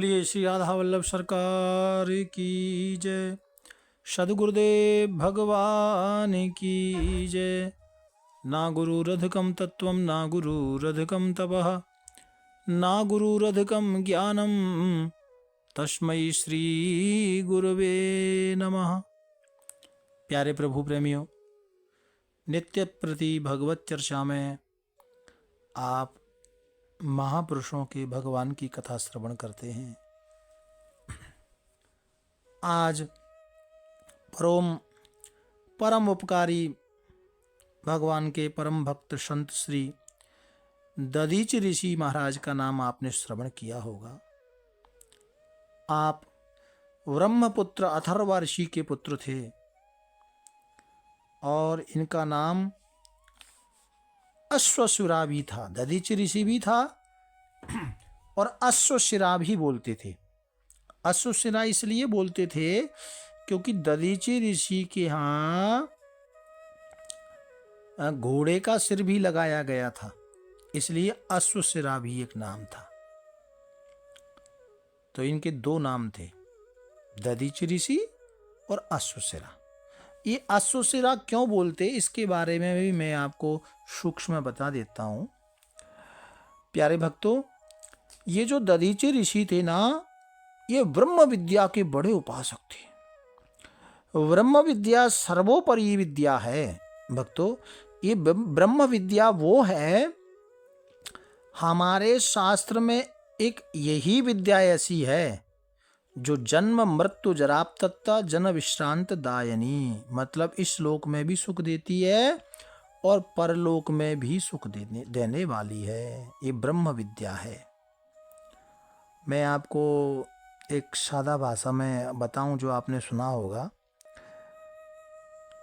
बोलिए श्री राधा वल्लभ सरकार की जय। सद्गुरुदेव भगवान की जय। ना गुरुरधिकं तत्त्वं ना गुरुरधिकं तपः ना गुरुरधिकं ज्ञानं तस्मै श्री गुरुवे नमः। प्यारे प्रभु प्रेमियों, नित्य प्रति भगवत चर्चा में आप महापुरुषों के भगवान की कथा श्रवण करते हैं। आज परम उपकारी भगवान के परम भक्त संत श्री दधीचि ऋषि महाराज का नाम आपने श्रवण किया होगा। आप ब्रह्मपुत्र अथर्व ऋषि के पुत्र थे और इनका नाम अश्वशिरा भी था। दधीचि ऋषि भी था और अश्वशिरा भी बोलते थे। अश्वशिरा इसलिए बोलते थे क्योंकि दधीचि ऋषि के यहाँ घोड़े का सिर भी लगाया गया था, इसलिए अश्वशिरा भी एक नाम था। तो इनके दो नाम थे, दधीचि ऋषि और अश्वशिरा। ये अश्वशिरा क्यों बोलते, इसके बारे में भी मैं आपको सूक्ष्म बता देता हूं। प्यारे भक्तों, ये जो दधीचि ऋषि थे ना, ये ब्रह्म विद्या के बड़े उपासक थे। ब्रह्म विद्या सर्वोपरि विद्या है भक्तों। ये ब्रह्म विद्या वो है, हमारे शास्त्र में एक यही विद्या ऐसी है जो जन्म मृत्यु जराप्तता जन विश्रांत दायनी, मतलब इस लोक में भी सुख देती है और परलोक में भी सुख देने वाली है। ये ब्रह्म विद्या है। मैं आपको एक सादा भाषा में बताऊं जो आपने सुना होगा।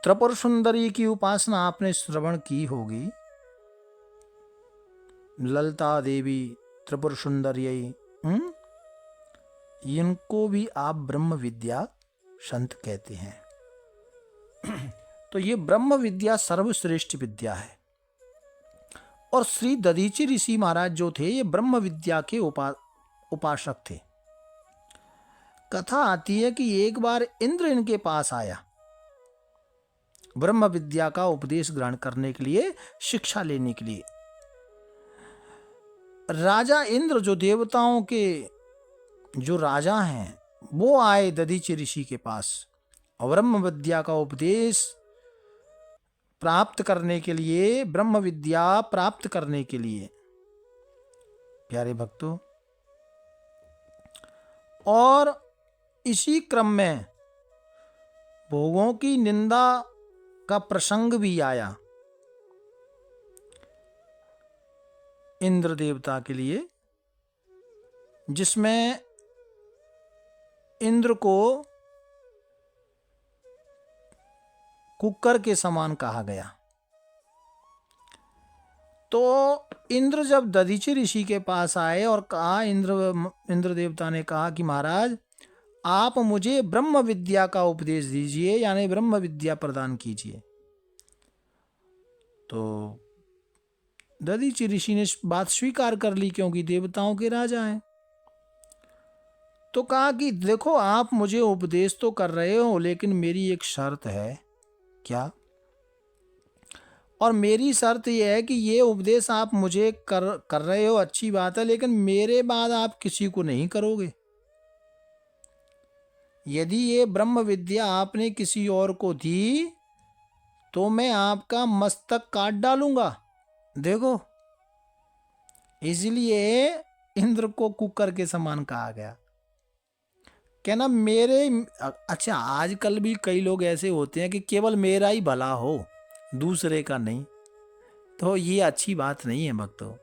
त्रिपुर सुंदरी की उपासना आपने श्रवण की होगी। ललिता देवी त्रिपुर सुंदरी, इनको भी आप ब्रह्म विद्या संत कहते हैं। तो ये ब्रह्म विद्या सर्वश्रेष्ठ विद्या है। और श्री दधीचि ऋषि महाराज जो थे, ये ब्रह्म विद्या के उपासक थे। कथा आती है कि एक बार इंद्र इनके पास आया ब्रह्म विद्या का उपदेश ग्रहण करने के लिए, शिक्षा लेने के लिए। राजा इंद्र जो देवताओं के जो राजा हैं, वो आए दधीचि ऋषि के पास और ब्रह्म विद्या का उपदेश प्राप्त करने के लिए, ब्रह्म विद्या प्राप्त करने के लिए। प्यारे भक्तों, और इसी क्रम में भोगों की निंदा का प्रसंग भी आया इंद्र देवता के लिए, जिसमें इंद्र को कुकर के समान कहा गया। तो इंद्र जब दधीचि ऋषि के पास आए और कहा, इंद्र देवता ने कहा कि महाराज, आप मुझे ब्रह्म विद्या का उपदेश दीजिए, यानी ब्रह्म विद्या प्रदान कीजिए। तो दधीचि ऋषि ने बात स्वीकार कर ली, क्योंकि देवताओं के राजा हैं। तो कहा कि देखो, आप मुझे उपदेश तो कर रहे हो, लेकिन मेरी एक शर्त है। क्या? और मेरी शर्त यह है कि ये उपदेश आप मुझे कर रहे हो, अच्छी बात है, लेकिन मेरे बाद आप किसी को नहीं करोगे। यदि ये ब्रह्म विद्या आपने किसी और को दी तो मैं आपका मस्तक काट डालूंगा। देखो, इसलिए इंद्र को कुकर के समान कहा गया। कहना मेरे, अच्छा, आजकल भी कई लोग ऐसे होते हैं कि केवल मेरा ही भला हो, दूसरे का नहीं। तो ये अच्छी बात नहीं है भक्तों।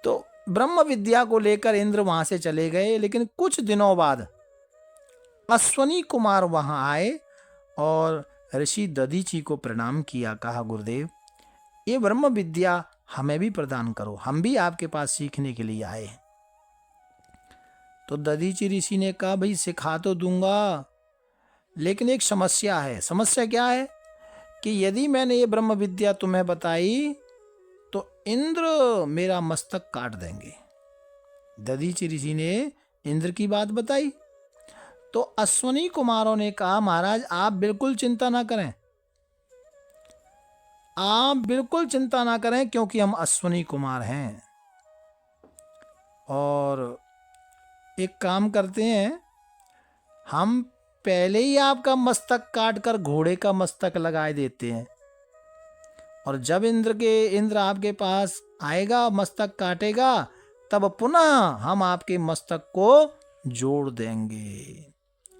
तो ब्रह्म विद्या को लेकर इंद्र वहां से चले गए, लेकिन कुछ दिनों बाद अश्वनी कुमार वहां आए और ऋषि दधीचि को प्रणाम किया। कहा, गुरुदेव, ये ब्रह्म विद्या हमें भी प्रदान करो, हम भी आपके पास सीखने के लिए आए। तो दधीचि ऋषि ने कहा, भाई सिखा तो दूंगा, लेकिन एक समस्या है। समस्या क्या है? कि यदि मैंने ये ब्रह्म विद्या तुम्हें बताई तो इंद्र मेरा मस्तक काट देंगे। दधीचि ऋषि ने इंद्र की बात बताई। तो अश्वनी कुमारों ने कहा महाराज आप बिल्कुल चिंता ना करें, आप बिल्कुल चिंता ना करें, क्योंकि हम अश्वनी कुमार हैं। और एक काम करते हैं, हम पहले ही आपका मस्तक काट कर घोड़े का मस्तक लगाए देते हैं, और जब इंद्र आपके पास आएगा, मस्तक काटेगा, तब पुनः हम आपके मस्तक को जोड़ देंगे।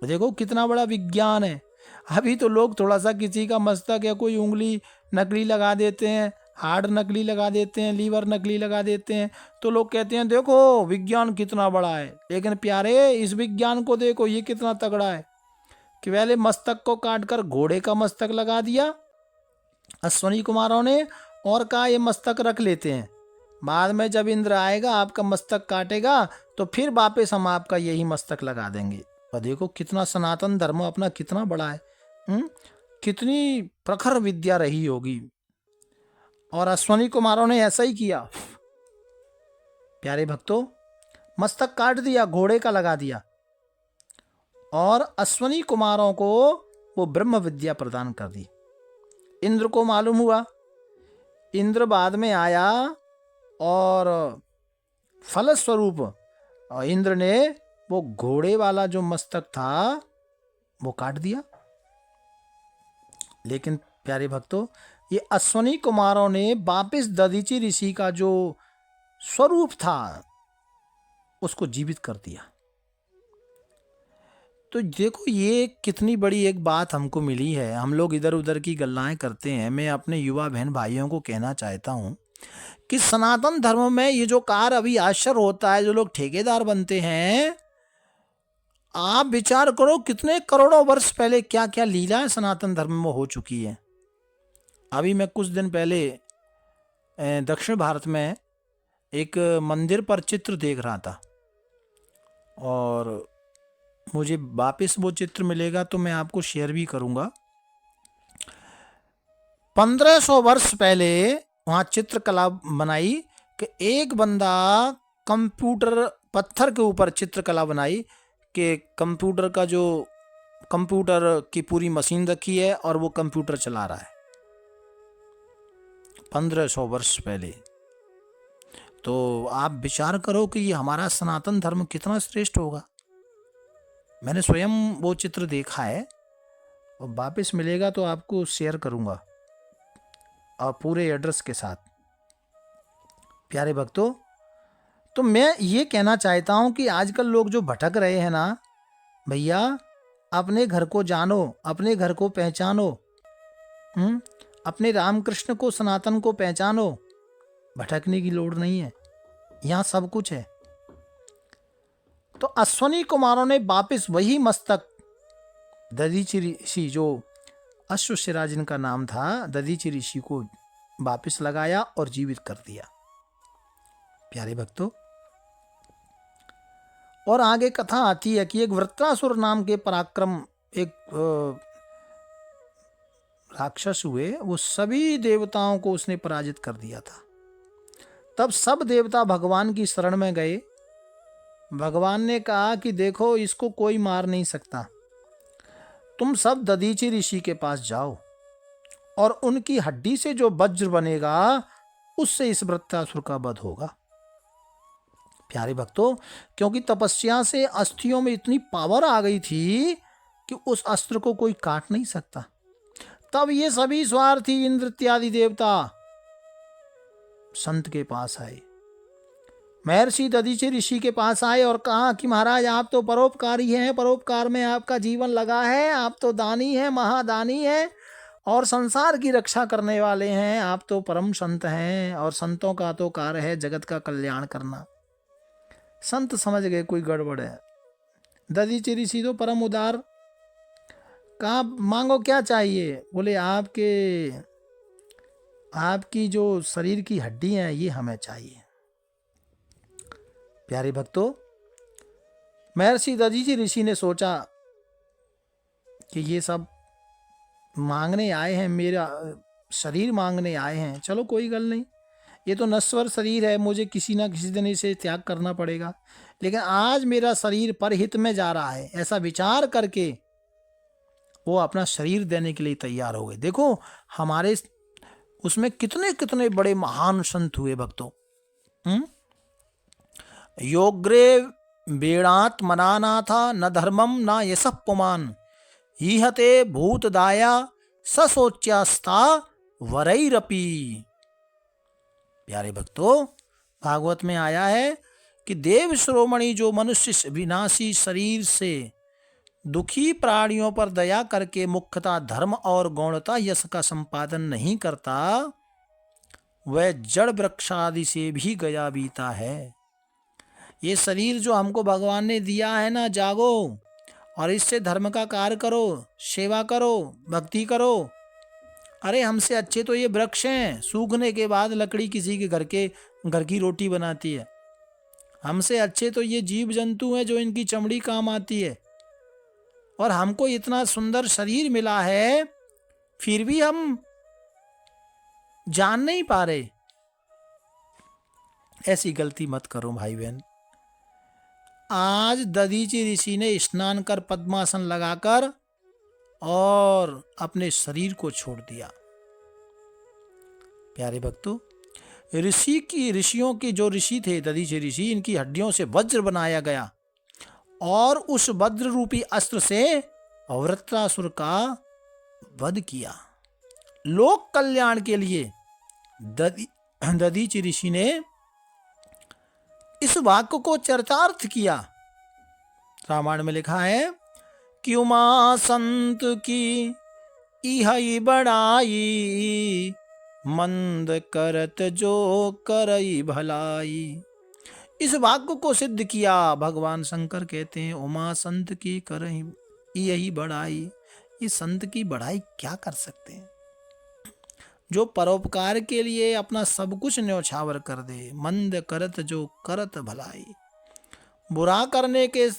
देखो कितना बड़ा विज्ञान है। अभी तो लोग थोड़ा सा किसी का मस्तक या कोई उंगली नकली लगा देते हैं, हार्ड नकली लगा देते हैं, लीवर नकली लगा देते हैं, तो लोग कहते हैं देखो विज्ञान कितना बड़ा है। लेकिन प्यारे, इस विज्ञान को देखो, ये कितना तगड़ा है कि पहले मस्तक को काटकर घोड़े का मस्तक लगा दिया अश्वनी कुमारों ने, और कहा ये मस्तक रख लेते हैं, बाद में जब इंद्र आएगा आपका मस्तक काटेगा तो फिर वापस हम आपका यही मस्तक लगा देंगे। और देखो कितना सनातन धर्म अपना कितना बड़ा है, कितनी प्रखर विद्या रही होगी। और अश्वनी कुमारों ने ऐसा ही किया। प्यारे भक्तों, मस्तक काट दिया, घोड़े का लगा दिया, और अश्वनी कुमारों को वो ब्रह्म विद्या प्रदान कर दी। इंद्र को मालूम हुआ, इंद्र बाद में आया और फलस्वरूप इंद्र ने वो घोड़े वाला जो मस्तक था वो काट दिया। लेकिन प्यारे भक्तों, ये अश्वनी कुमारों ने वापिस दधीचि ऋषि का जो स्वरूप था उसको जीवित कर दिया। तो देखो ये कितनी बड़ी एक बात हमको मिली है। हम लोग इधर उधर की गल्लाएं करते हैं। मैं अपने युवा बहन भाइयों को कहना चाहता हूँ कि सनातन धर्म में ये जो कार्य अभी आश्चर्य होता है, जो लोग ठेकेदार बनते हैं, आप विचार करो कितने करोड़ों वर्ष पहले क्या क्या लीलाएं सनातन धर्म में हो चुकी है। अभी मैं कुछ दिन पहले दक्षिण भारत में एक मंदिर पर चित्र देख रहा था, और मुझे वापस वो चित्र मिलेगा तो मैं आपको शेयर भी करूंगा। 1500 वर्ष पहले वहाँ चित्रकला बनाई कि एक बंदा कंप्यूटर, पत्थर के ऊपर चित्रकला बनाई कि कंप्यूटर का जो कंप्यूटर की पूरी मशीन रखी है और वो कंप्यूटर चला रहा है 1500 वर्ष पहले। तो आप विचार करो कि ये हमारा सनातन धर्म कितना श्रेष्ठ होगा। मैंने स्वयं वो चित्र देखा है, और वापस मिलेगा तो आपको शेयर करूंगा और पूरे एड्रेस के साथ। प्यारे भक्तों, तो मैं ये कहना चाहता हूं कि आजकल लोग जो भटक रहे हैं ना भैया, अपने घर को जानो, अपने घर को पहचानो, अपने रामकृष्ण को, सनातन को पहचानो। भटकने की लोड़ नहीं है, यहाँ सब कुछ है। तो अश्वनी कुमारों ने वापिस वही मस्तक दधीचि ऋषि, जो अश्वशिरा जिनका नाम था, दधीचि ऋषि को वापिस लगाया और जीवित कर दिया। प्यारे भक्तों, और आगे कथा आती है कि एक वृत्रासुर नाम के पराक्रम एक राक्षस हुए, वो सभी देवताओं को उसने पराजित कर दिया था। तब सब देवता भगवान की शरण में गए। भगवान ने कहा कि देखो इसको कोई मार नहीं सकता, तुम सब दधीचि ऋषि के पास जाओ और उनकी हड्डी से जो वज्र बनेगा उससे इस वृत्रासुर का वध होगा। प्यारे भक्तों, क्योंकि तपस्या से अस्थियों में इतनी पावर आ गई थी कि उस अस्त्र को कोई काट नहीं सकता। तब ये सभी स्वार्थी इंद्र इत्यादि देवता संत के पास आए, महर्षि दधीचि ऋषि के पास आए और कहा कि महाराज आप तो परोपकारी हैं, परोपकार में आपका जीवन लगा है, आप तो दानी हैं, महादानी हैं और संसार की रक्षा करने वाले हैं, आप तो परम संत हैं और संतों का तो कार्य है जगत का कल्याण करना। संत समझ गए कोई गड़बड़ है। दधीचि ऋषि तो परम उदार, कहा मांगो क्या चाहिए? बोले आपकी जो शरीर की हड्डी है ये हमें चाहिए। प्यारे भक्तों, महर्षि दधीचि ऋषि ने सोचा कि ये सब मांगने आए हैं, मेरा शरीर मांगने आए हैं, चलो कोई गल नहीं, ये तो नश्वर शरीर है, मुझे किसी ना किसी दिन इसे त्याग करना पड़ेगा, लेकिन आज मेरा शरीर परहित में जा रहा है, ऐसा विचार करके वो अपना शरीर देने के लिए तैयार हो गए। देखो हमारे उसमें कितने कितने बड़े महान संत हुए भक्तों। योग्रे वेणात् मनानाथा न धर्मम न यशः पुमान ईहते भूतदाया ससोच्यास्ता वरैरपि। प्यारे भक्तों, भागवत में आया है कि देव श्रोमणि जो मनुष्य विनाशी शरीर से दुखी प्राणियों पर दया करके मुख्यतः धर्म और गौणता यश का संपादन नहीं करता, वह जड़ वृक्ष आदि से भी गया बीता है। ये शरीर जो हमको भगवान ने दिया है ना, जागो और इससे धर्म का कार्य करो, सेवा करो, भक्ति करो। अरे हमसे अच्छे तो ये वृक्ष हैं, सूखने के बाद लकड़ी किसी के घर की रोटी बनाती है। हमसे अच्छे तो ये जीव जंतु हैं जो इनकी चमड़ी काम आती है। और हमको इतना सुंदर शरीर मिला है, फिर भी हम जान नहीं पा रहे। ऐसी गलती मत करो भाई बहन। आज दधीचि ऋषि ने स्नान कर पद्मासन लगाकर और अपने शरीर को छोड़ दिया। प्यारे भक्तों, ऋषियों के जो ऋषि थे दधीचि ऋषि, इनकी हड्डियों से वज्र बनाया गया और उस वज्र रूपी अस्त्र से वृत्रासुर का वध किया। लोक कल्याण के लिए दधीचि ऋषि ने इस वाक्य को चरितार्थ किया। रामायण में लिखा है कि उमा संत की इहई बड़ाई मंद करत जो करई भलाई। इस वाक्य को सिद्ध किया भगवान शंकर कहते हैं उमा संत की करई यही बड़ाई। ये संत की बढ़ाई क्या कर सकते हैं, जो परोपकार के लिए अपना सब कुछ न्यौछावर कर दे। मंद करत जो करत भलाई, बुरा करने के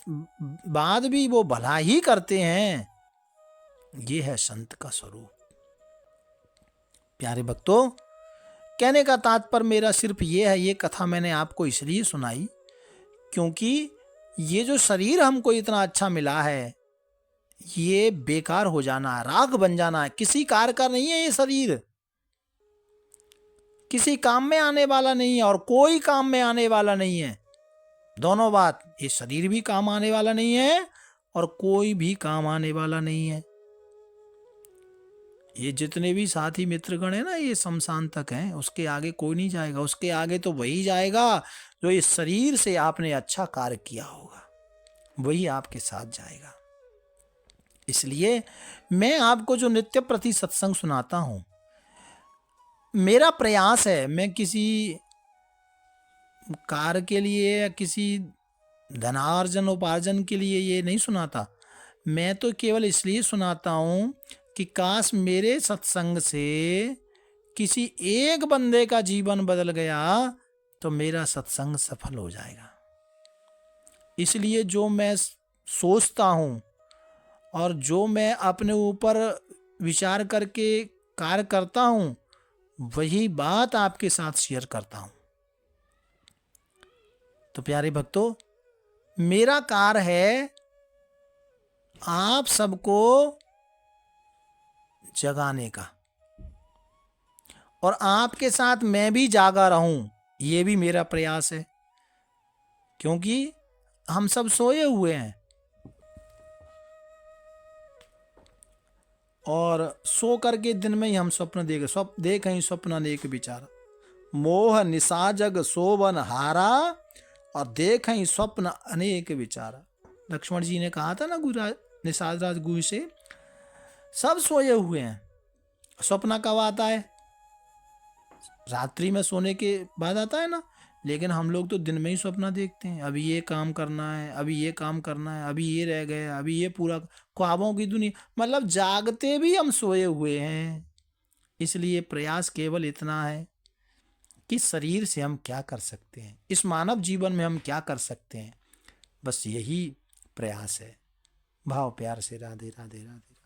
बाद भी वो भला ही करते हैं। ये है संत का स्वरूप। प्यारे भक्तों, कहने का तात्पर्य मेरा सिर्फ ये है, ये कथा मैंने आपको इसलिए सुनाई क्योंकि ये जो शरीर हमको इतना अच्छा मिला है, ये बेकार हो जाना है, राख बन जाना है, किसी कार्य का नहीं है। ये शरीर किसी काम में आने वाला नहीं है और कोई काम में आने वाला नहीं है। दोनों बात, ये शरीर भी काम आने वाला नहीं है और कोई भी काम आने वाला नहीं है। ये जितने भी साथी मित्रगण है ना, ये शमशान तक हैं, उसके आगे कोई नहीं जाएगा। उसके आगे तो वही जाएगा जो इस शरीर से आपने अच्छा कार्य किया होगा, वही आपके साथ जाएगा। इसलिए मैं आपको जो नित्य प्रति सत्संग सुनाता हूं, मेरा प्रयास है, मैं किसी कार्य के लिए या किसी धनार्जन उपार्जन के लिए ये नहीं सुनाता। मैं तो केवल इसलिए सुनाता हूं कि काश मेरे सत्संग से किसी एक बंदे का जीवन बदल गया तो मेरा सत्संग सफल हो जाएगा। इसलिए जो मैं सोचता हूं और जो मैं अपने ऊपर विचार करके कार्य करता हूं, वही बात आपके साथ शेयर करता हूं। तो प्यारे भक्तों, मेरा कार्य है आप सबको जगाने का, और आपके साथ मैं भी जागा रहूं, ये भी मेरा प्रयास है। क्योंकि हम सब सोए हुए हैं और सो करके दिन में ही हम स्वप्न देखें स्वप्न अनेक विचार, मोह निशा जग सोवन हारा और देखें स्वप्न अनेक विचार। लक्ष्मण जी ने कहा था ना निषाद राज गुरु से, सब सोए हुए हैं, स्वप्न कब आता है? रात्रि में सोने के बाद आता है ना। लेकिन हम लोग तो दिन में ही स्वप्न देखते हैं, अभी ये काम करना है, अभी ये काम करना है, अभी ये रह गया, अभी ये पूरा, ख्वाबों की दुनिया, मतलब जागते भी हम सोए हुए हैं। इसलिए प्रयास केवल इतना है कि शरीर से हम क्या कर सकते हैं, इस मानव जीवन में हम क्या कर सकते हैं, बस यही प्रयास है। भाव प्यार से राधे राधे राधे।